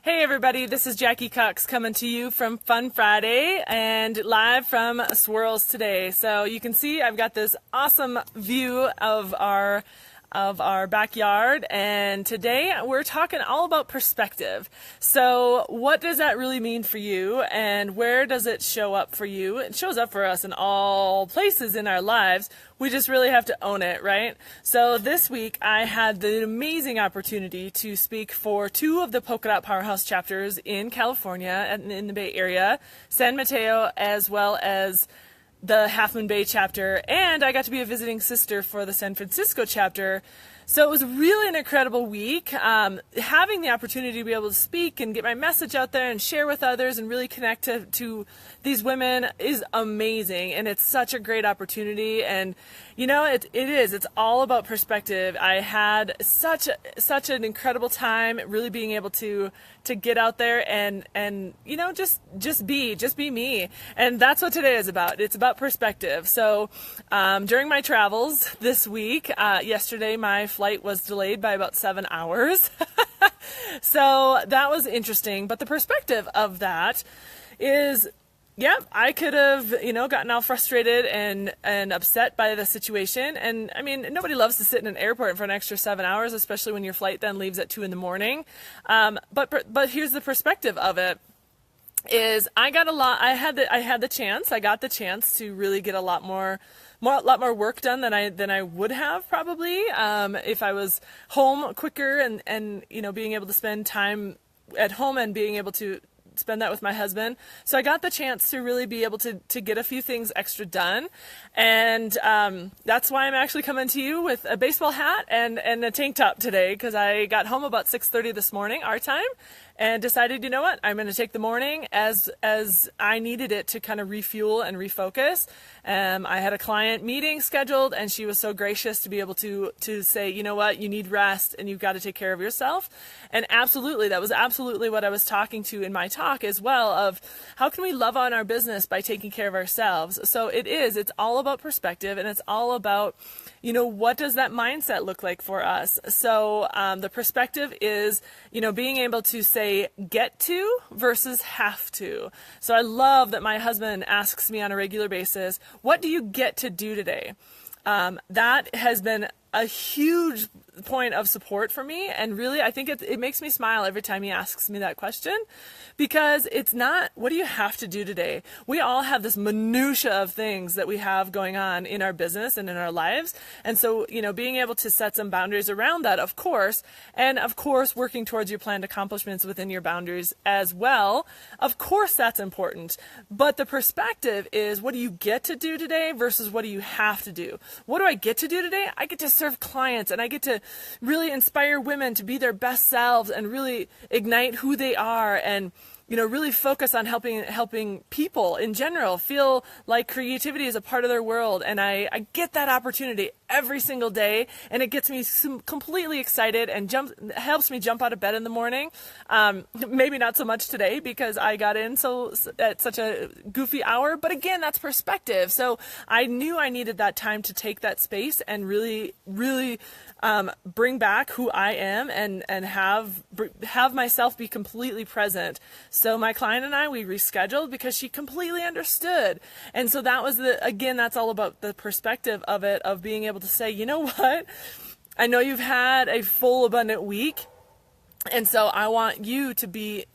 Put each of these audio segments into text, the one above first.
Hey everybody, this is Jackie Cox coming to you from Fun Friday and live from Swirls today. So you can see I've got this awesome view of our backyard, and today we're talking all about perspective. So what does that really mean for you, and where does it show up for you? It shows up for us in all places in our lives. We just really have to own it, right? So this week I had the amazing opportunity to speak for two of the Polka Dot Powerhouse chapters in California and in the Bay Area, San Mateo, as well as the Half Moon Bay chapter, and I got to be a visiting sister for the San Francisco chapter. So it was really an incredible week. Having the opportunity to be able to speak and get my message out there and share with others and really connect to these women is amazing, and it's such a great opportunity. And you know, it's all about perspective. I had such an incredible time really being able to get out there and you know, just be me. And that's what today is about. It's about perspective. So during my travels this week, yesterday my flight was delayed by about 7 hours. So that was interesting. But the perspective of that is, yeah, I could have, gotten all frustrated and upset by the situation. And I mean, nobody loves to sit in an airport for an extra 7 hours, especially when your flight then leaves at 2 a.m. But here's the perspective of it. I got the chance to really get a lot more work done than I would have probably if I was home quicker and being able to spend time at home and being able to spend that with my husband. So I got the chance to really be able to get a few things extra done. And that's why I'm actually coming to you with a baseball hat and a tank top today, because I got home about 6:30 this morning, our time, and decided, you know what, I'm going to take the morning as I needed it to kind of refuel and refocus. I had a client meeting scheduled, and she was so gracious to be able to say, you know what, you need rest and you've got to take care of yourself. And absolutely, that was absolutely what I was talking to in my talk as well, of how can we love on our business by taking care of ourselves. So it's all about perspective, and it's all about, what does that mindset look like for us? So the perspective is, being able to say get to versus have to. So I love that my husband asks me on a regular basis, what do you get to do today? That has been a huge point of support for me, and really I think it makes me smile every time he asks me that question, because it's not, what do you have to do today? We all have this minutia of things that we have going on in our business and in our lives, and so being able to set some boundaries around that, of course, and of course working towards your planned accomplishments within your boundaries as well, of course that's important. But the perspective is, what do you get to do today versus what do you have to do? What do I get to do today? I get to serve clients, and I get to really inspire women to be their best selves and really ignite who they are, and really focus on helping people in general feel like creativity is a part of their world. And I get that opportunity every single day, and it gets me completely excited and helps me jump out of bed in the morning. Maybe not so much today because I got in at such a goofy hour, but again, that's perspective. So I knew I needed that time to take that space and really, really bring back who I am and have myself be completely present. So my client and I, we rescheduled because she completely understood. And so that was that's all about the perspective of it, of being able to say, you know what, I know you've had a full, abundant week, and so I want you to be,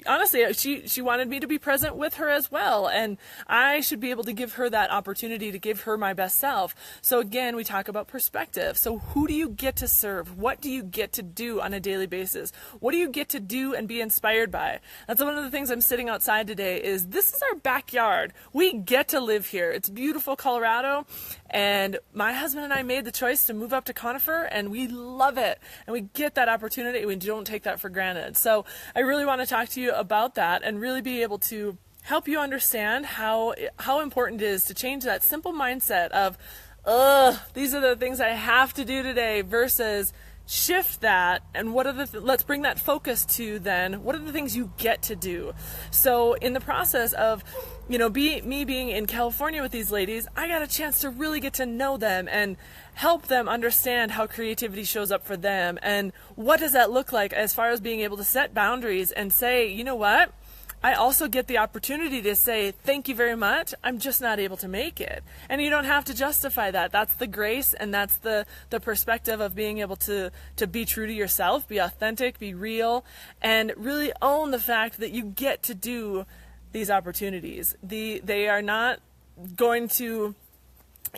honestly, she wanted me to be present with her as well, and I should be able to give her that opportunity to give her my best self. So again, we talk about perspective. So who do you get to serve? What do you get to do on a daily basis? What do you get to do and be inspired by? That's one of the things I'm sitting outside today, is this is our backyard. We get to live here. It's beautiful Colorado, and my husband and I made the choice to move up to Conifer, and we love it, and we get that opportunity. We don't take that for granted. So I really want to talk to you about that and really be able to help you understand how important it is to change that simple mindset of, these are the things I have to do today, versus shift that, and what are let's bring that focus to then what are the things you get to do. So in the process of me being in California with these ladies, I got a chance to really get to know them and help them understand how creativity shows up for them, and what does that look like as far as being able to set boundaries and say, you know what, I also get the opportunity to say, thank you very much, I'm just not able to make it. And you don't have to justify that. That's the grace, and that's the perspective of being able to be true to yourself, be authentic, be real, and really own the fact that you get to do these opportunities. They are not going to,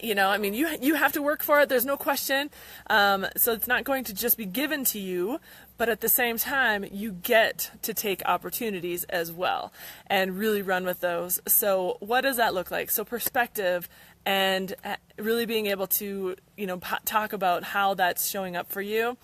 you have to work for it, there's no question. So it's not going to just be given to you, but at the same time, you get to take opportunities as well and really run with those. So what does that look like? So perspective, and really being able to, talk about how that's showing up for you.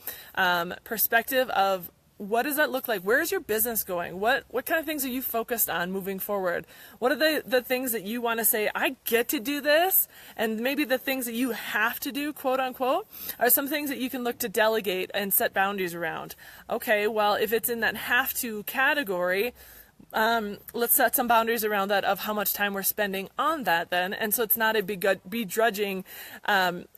Perspective of, what does that look like? Where is your business going? What kind of things are you focused on moving forward? What are the things that you want to say, I get to do this? And maybe the things that you have to do, quote unquote, are some things that you can look to delegate and set boundaries around. Okay, well, if it's in that have to category, let's set some boundaries around that of how much time we're spending on that then. And so it's not a begrudging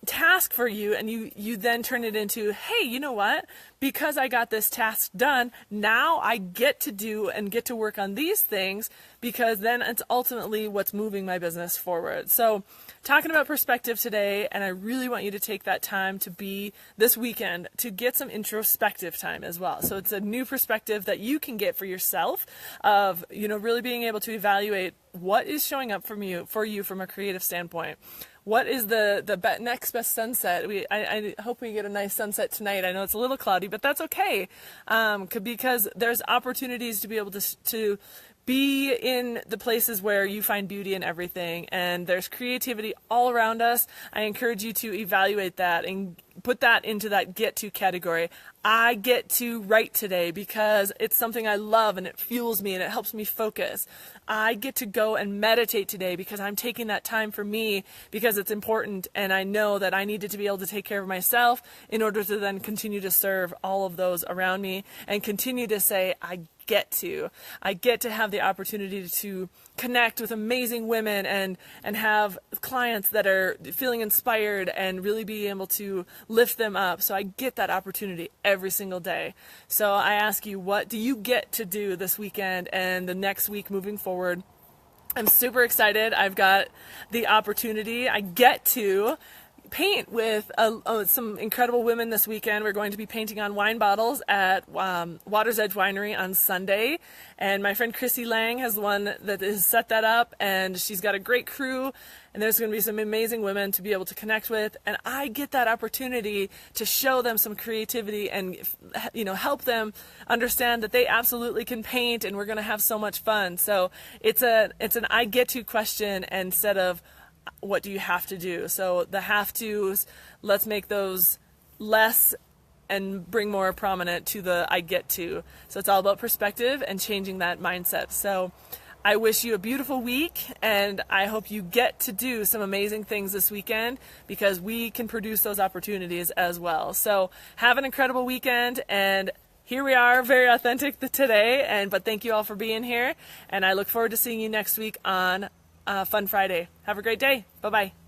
task for you, and you then turn it into, hey, you know what? Because I got this task done, now I get to do and get to work on these things, because then it's ultimately what's moving my business forward. So talking about perspective today, and I really want you to take that time to be this weekend to get some introspective time as well. So it's a new perspective that you can get for yourself of, really being able to evaluate what is showing up for you from a creative standpoint. What is the next best sunset? I hope we get a nice sunset tonight. I know it's a little cloudy, but that's okay, because there's opportunities to be able to be in the places where you find beauty in everything, and there's creativity all around us. I encourage you to evaluate that and put that into that get to category. I get to write today because it's something I love and it fuels me and it helps me focus. I get to go and meditate today because I'm taking that time for me because it's important, and I know that I needed to be able to take care of myself in order to then continue to serve all of those around me and continue to say, I get to have the opportunity to connect with amazing women and have clients that are feeling inspired and really be able to lift them up. So I get that opportunity every single day. So I ask you, what do you get to do this weekend and the next week moving forward? I'm super excited. I've got the opportunity. I get to paint with some incredible women this weekend. We're going to be painting on wine bottles at Water's Edge Winery on Sunday, and my friend Chrissy Lang has the one that has set that up, and she's got a great crew, and there's going to be some amazing women to be able to connect with, and I get that opportunity to show them some creativity and help them understand that they absolutely can paint, and we're going to have so much fun. So it's an I get to question instead of what do you have to do. So the have to's, let's make those less and bring more prominent to the I get to. So it's all about perspective and changing that mindset. So I wish you a beautiful week, and I hope you get to do some amazing things this weekend, because we can produce those opportunities as well. So have an incredible weekend, and here we are, very authentic today, but thank you all for being here, and I look forward to seeing you next week on Fun Friday. Have a great day. Bye-bye.